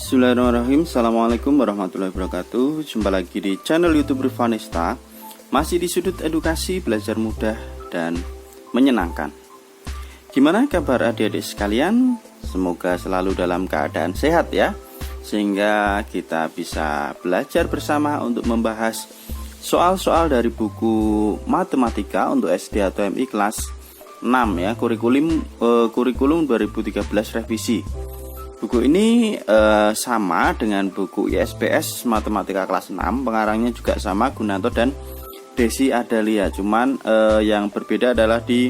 Bismillahirrahmanirrahim. Assalamualaikum warahmatullahi wabarakatuh. Jumpa lagi di channel YouTube Rivanista. Masih di sudut edukasi, belajar mudah dan menyenangkan. Gimana kabar adik-adik sekalian? Semoga selalu dalam keadaan sehat ya, sehingga kita bisa belajar bersama untuk membahas soal-soal dari buku matematika untuk SD atau MI kelas 6 ya, kurikulum 2013 revisi. Buku ini sama dengan buku ISPS Matematika kelas 6, pengarangnya juga sama, Gunanto dan Desi Adalia. Cuman yang berbeda adalah di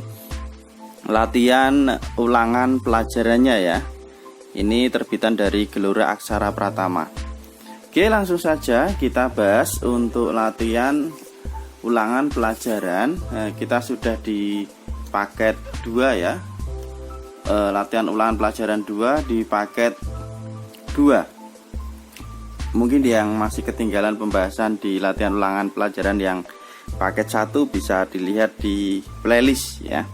latihan ulangan pelajarannya ya. Ini terbitan dari Gelora Aksara Pratama. Oke, langsung saja kita bahas untuk latihan ulangan pelajaran. Kita sudah di paket 2 ya. Latihan ulangan pelajaran 2 di paket 2. Mungkin yang masih ketinggalan pembahasan di latihan ulangan pelajaran yang paket 1 bisa dilihat di playlist ya.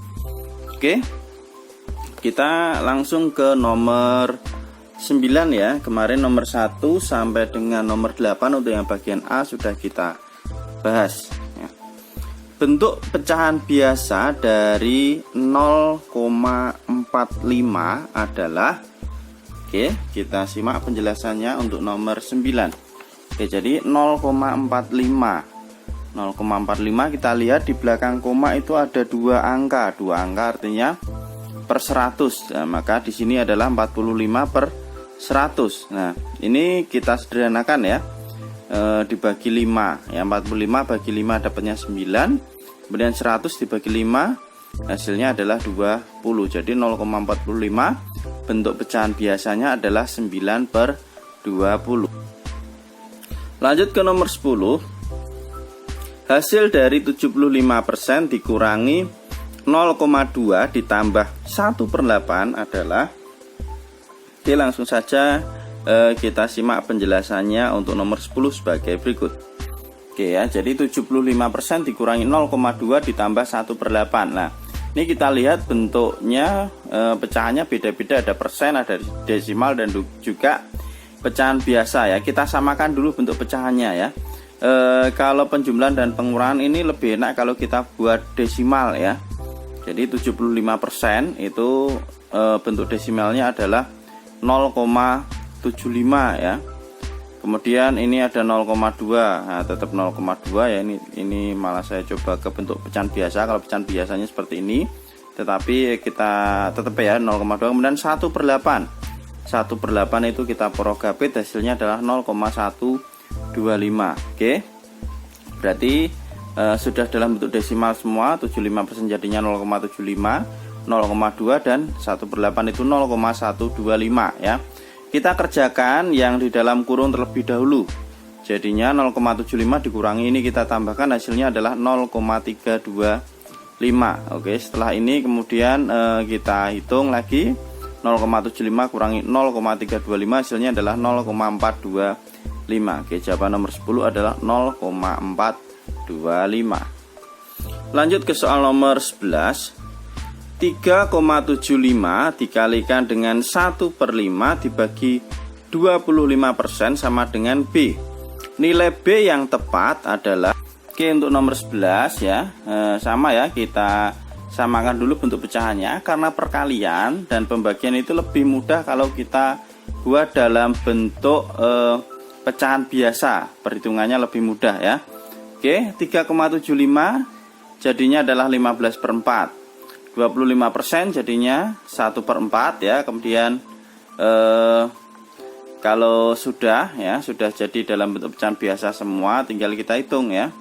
Oke, kita langsung ke nomor 9 ya. Kemarin nomor 1 sampai dengan nomor 8 untuk yang bagian A sudah kita bahas ya. Bentuk pecahan biasa dari 0,45 adalah, oke, kita simak penjelasannya untuk nomor 9. Oke, jadi 0,45 kita lihat di belakang koma itu ada dua angka artinya per 100. Nah, maka di sini adalah 45 per 100. Nah, ini kita sederhanakan ya. Dibagi 5 ya, 45 bagi 5 dapatnya 9, kemudian 100 dibagi 5 hasilnya adalah 20. Jadi 0,45 bentuk pecahan biasanya adalah 9 per 20. Lanjut ke nomor 10. Hasil dari 75% dikurangi 0,2 ditambah 1/8 adalah, oke, langsung saja kita simak penjelasannya untuk nomor 10 sebagai berikut. Oke ya, jadi 75% dikurangi 0,2 ditambah 1/8. Nah, ini kita lihat bentuknya pecahannya beda-beda, ada persen, ada desimal dan juga pecahan biasa ya. Kita samakan dulu bentuk pecahannya ya. Kalau penjumlahan dan pengurangan ini lebih enak kalau kita buat desimal ya. Jadi 75% itu bentuk desimalnya adalah 0,75 ya. Kemudian ini ada 0,2. Nah, tetap 0,2 ya. Ini malah saya coba ke bentuk pecahan biasa. Kalau pecahan biasanya seperti ini, tetapi kita tetap ya 0,2. Kemudian 1/8. 1/8 itu kita prorogabit, hasilnya adalah 0,125. Oke. Berarti sudah dalam bentuk desimal semua. 75% jadinya 0,75, 0,2 dan 1/8 itu 0,125 ya. Kita kerjakan yang di dalam kurung terlebih dahulu. Jadinya 0,75 dikurangi ini kita tambahkan, hasilnya adalah 0,325. Oke, setelah ini kemudian kita hitung lagi 0,75 kurangi 0,325, hasilnya adalah 0,425. Oke, jawaban nomor 10 adalah 0,425. Lanjut ke soal nomor 11. 3,75 dikalikan dengan 1/5 dibagi 25% sama dengan B. Nilai B yang tepat adalah, oke, untuk nomor 11 ya, sama ya, kita samakan dulu bentuk pecahannya. Karena perkalian dan pembagian itu lebih mudah kalau kita buat dalam bentuk pecahan biasa, perhitungannya lebih mudah ya. Oke, 3,75 jadinya adalah 15/4. 25% jadinya 1/4 ya. Kemudian kalau sudah jadi dalam bentuk pecahan biasa semua, tinggal kita hitung ya.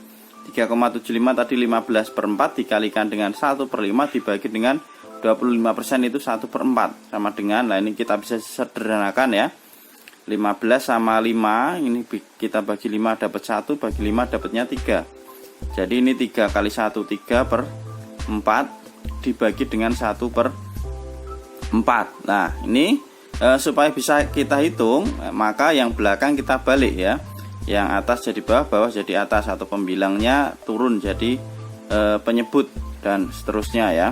3,75 tadi 15/4 dikalikan dengan 1/5 dibagi dengan 25% itu 1/4 sama dengan, nah ini kita bisa sederhanakan ya. 15 sama 5 ini kita bagi 5 dapat 1, bagi 5 dapatnya 3. Jadi ini 3 kali 1 3/4 dibagi dengan 1/4. Nah, ini supaya bisa kita hitung, maka yang belakang kita balik ya. Yang atas jadi bawah, bawah jadi atas, atau pembilangnya turun jadi penyebut dan seterusnya ya.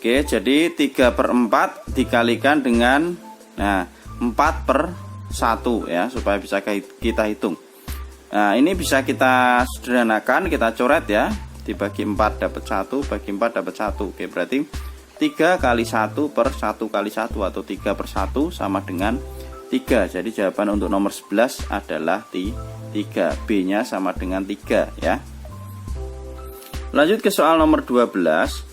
Oke, jadi 3/4 dikalikan dengan, nah 4/1 ya, supaya bisa kita hitung. Nah, ini bisa kita sederhanakan, kita coret ya. Dibagi 4 dapat 1, bagi 4 dapat 1. Oke, berarti 3 kali 1 per 1 kali 1 atau 3/1 sama dengan 3. Jadi jawaban untuk nomor 11 adalah 3. B-nya sama dengan 3 ya. Lanjut ke soal nomor 12.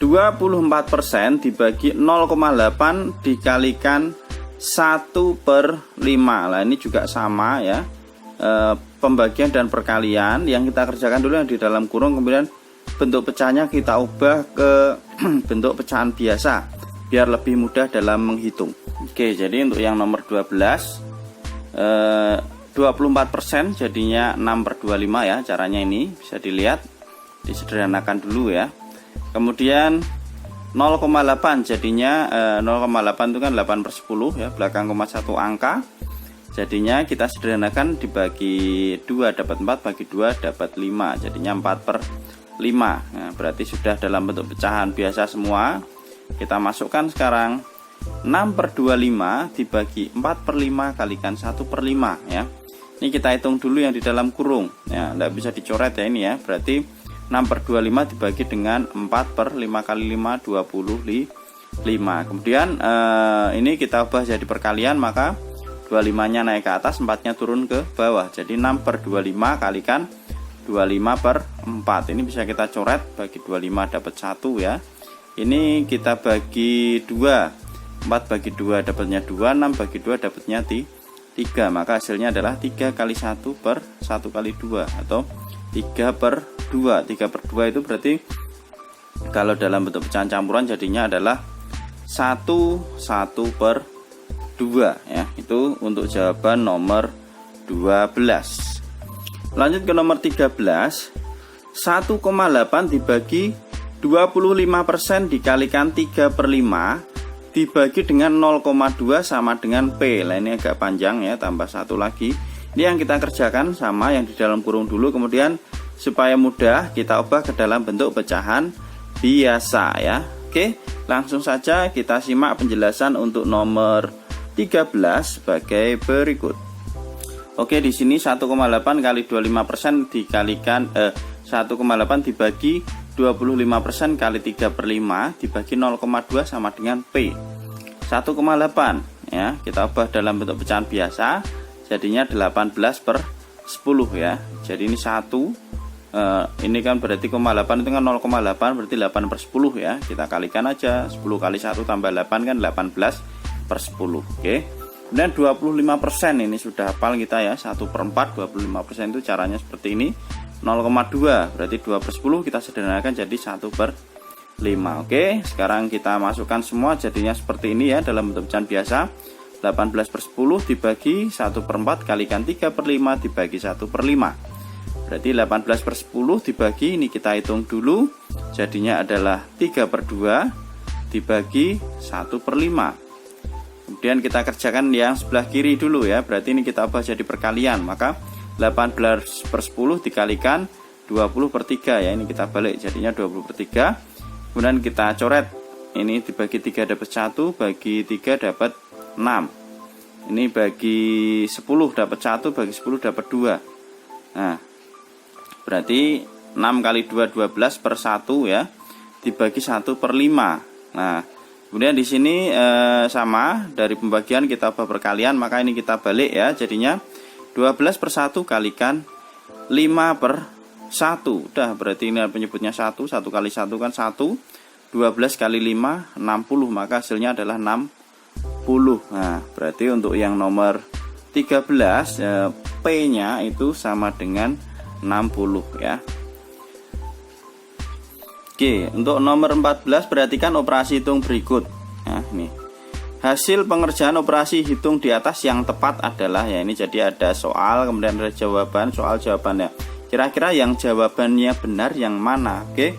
24% dibagi 0,8 dikalikan 1/5. Nah, ini juga sama ya. Pembagian dan perkalian yang kita kerjakan dulu yang di dalam kurung, kemudian bentuk pecahnya kita ubah ke bentuk pecahan biasa biar lebih mudah dalam menghitung. Oke, jadi untuk yang nomor 12 24% jadinya 6/25 ya. Caranya ini bisa dilihat, disederhanakan dulu ya. Kemudian 0,8 jadinya 0,8 itu kan 8/10 ya, belakang koma 1 angka. Jadinya kita sederhanakan, dibagi 2 dapat 4, bagi 2 dapat 5, jadinya 4/5. Nah, berarti sudah dalam bentuk pecahan biasa semua. Kita masukkan sekarang 6/25 dibagi 4/5 kalikan 1/5 ya. Ini kita hitung dulu yang di dalam kurung ya, tidak bisa dicoret ya ini ya. Berarti 6/25 dibagi dengan 4/5 kali 5 25. Kemudian ini kita ubah jadi perkalian, maka 25-nya naik ke atas, 4-nya turun ke bawah. Jadi 6/25 kalikan 25/4. Ini bisa kita coret, bagi 25 dapat 1 ya. Ini kita bagi 2. 4 bagi 2 dapatnya 2, 6 bagi 2 dapatnya 3. Maka hasilnya adalah 3 kali 1 per 1 kali 2 atau 3/2. 3/2 itu berarti kalau dalam bentuk pecahan campuran jadinya adalah 1/2 ya. Itu untuk jawaban nomor 12. Lanjut ke nomor 13. 1,8 dibagi 25% dikalikan 3/5 dibagi dengan 0,2 sama dengan P. Nah, ini agak panjang ya, tambah 1 lagi. Ini yang kita kerjakan sama yang di dalam kurung dulu, kemudian supaya mudah kita ubah ke dalam bentuk pecahan biasa ya. Oke, langsung saja kita simak penjelasan untuk nomor 13 sebagai berikut. Oke, di sini 1,8 kali 25% dikalikan 1,8 dibagi 25% kali 3/5 dibagi 0,2 sama dengan P. 1,8 ya, kita ubah dalam bentuk pecahan biasa, jadinya 18/10 ya. Jadi ini 1 ini kan berarti 0,8 itu kan 0,8 berarti 8/10 ya. Kita kalikan aja, 10 kali 1 tambah 8 kan 18/10. Oke. Kemudian 25% ini sudah hafal kita ya, 1/4. 25% itu caranya seperti ini. 0,2 berarti 2/10, kita sederhanakan jadi 1/5. Oke, sekarang kita masukkan semua jadinya seperti ini ya dalam bentuk pecahan biasa. 18/10 dibagi 1/4 kalikan 3/5 dibagi 1/5. Berarti 18/10 dibagi, ini kita hitung dulu, jadinya adalah 3/2 dibagi 1/5. Kemudian kita kerjakan yang sebelah kiri dulu ya, berarti ini kita ubah jadi perkalian, maka 18/10 dikalikan 20/3 ya, ini kita balik jadinya 20/3. Kemudian kita coret, ini dibagi 3 dapat 1, bagi 3 dapat 6. Ini bagi 10 dapat 1, bagi 10 dapat 2. Nah, berarti 6 kali 2 12/1 ya, dibagi 1/5. Nah, kemudian di sini sama, dari pembagian kita ubah perkalian, maka ini kita balik ya, jadinya 12/1 kalikan 5/1. Udah, berarti ini penyebutnya 1 kali 1 kan 1. 12 kali 5 60, maka hasilnya adalah 60. Nah, berarti untuk yang nomor 13 P-nya itu sama dengan 60 ya. Oke, untuk nomor 14 perhatikan operasi hitung berikut. Nah, ini hasil pengerjaan operasi hitung di atas yang tepat adalah ya, ini jadi ada soal kemudian ada jawaban, soal jawabannya. Kira-kira yang jawabannya benar yang mana? Oke,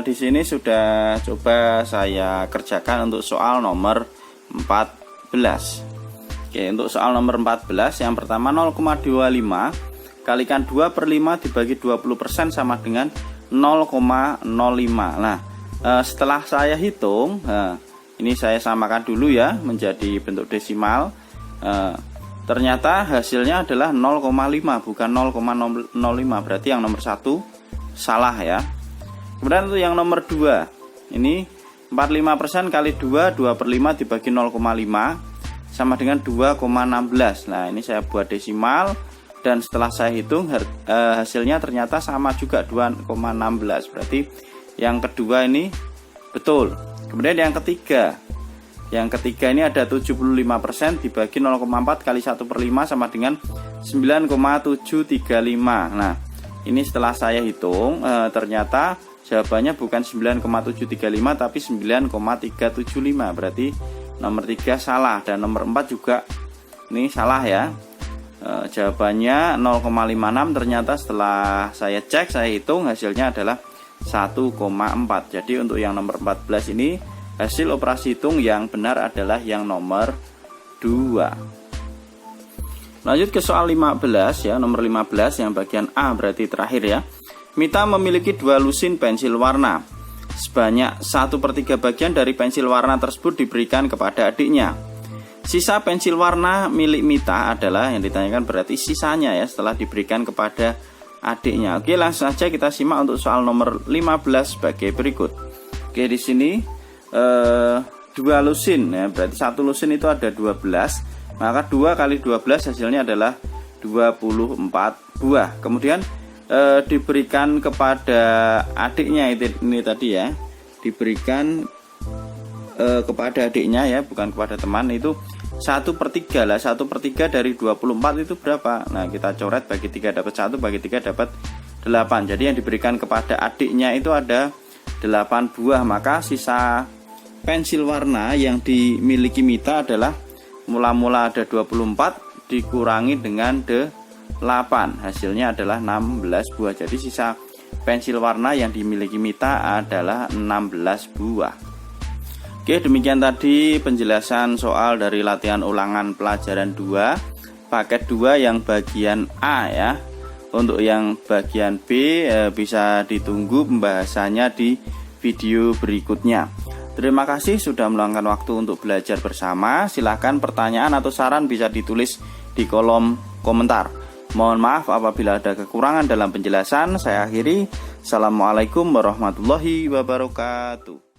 di sini sudah coba saya kerjakan untuk soal nomor 14. Oke, untuk soal nomor 14 yang pertama 0,25 kalikan 2/5 dibagi 20% sama dengan 0,05. Nah, setelah saya hitung, Ini saya samakan dulu ya menjadi bentuk desimal. Ternyata hasilnya adalah 0,5 bukan 0,05, berarti yang nomor 1 salah ya. Kemudian untuk yang nomor 2, ini 45% kali 2, 2/5 dibagi 0,5 sama dengan 2,16. Nah ini saya buat desimal, dan setelah saya hitung hasilnya ternyata sama juga 2,16, berarti yang kedua ini betul. Kemudian yang ketiga ini ada 75% dibagi 0,4 kali 1/5 sama dengan 9,735. Nah ini setelah saya hitung ternyata jawabannya bukan 9,735 tapi 9,375, berarti nomor 3 salah, dan nomor 4 juga ini salah ya. Jawabannya 0,56, ternyata setelah saya cek, saya hitung hasilnya adalah 1,4. Jadi untuk yang nomor 14 ini hasil operasi hitung yang benar adalah yang nomor 2. Lanjut ke soal 15 ya, nomor 15 yang bagian A, berarti terakhir ya. Mita memiliki 2 lusin pensil warna. Sebanyak 1/3 bagian dari pensil warna tersebut diberikan kepada adiknya. Sisa pensil warna milik Mita adalah yang ditanyakan, berarti sisanya ya setelah diberikan kepada adiknya. Oke, langsung saja kita simak untuk soal nomor 15 sebagai berikut. Oke, di sini 2 lusin ya, berarti 1 lusin itu ada 12, maka 2 kali 12 hasilnya adalah 24 buah. Kemudian diberikan kepada adiknya, ini tadi ya, diberikan kepada adiknya ya, bukan kepada teman. Itu 1/3 lah, 1/3 dari 24 itu berapa? Nah kita coret, bagi 3 dapat 1, bagi 3 dapat 8. Jadi yang diberikan kepada adiknya itu ada 8 buah, maka sisa pensil warna yang dimiliki Mita adalah mula-mula ada 24 dikurangi dengan 8, hasilnya adalah 16 buah. Jadi sisa pensil warna yang dimiliki Mita adalah 16 buah. Oke, demikian tadi penjelasan soal dari latihan ulangan pelajaran 2 paket 2 yang bagian A ya. Untuk yang bagian B bisa ditunggu pembahasannya di video berikutnya. Terima kasih sudah meluangkan waktu untuk belajar bersama. Silahkan pertanyaan atau saran bisa ditulis di kolom komentar. Mohon maaf apabila ada kekurangan dalam penjelasan. Saya akhiri. Assalamualaikum warahmatullahi wabarakatuh.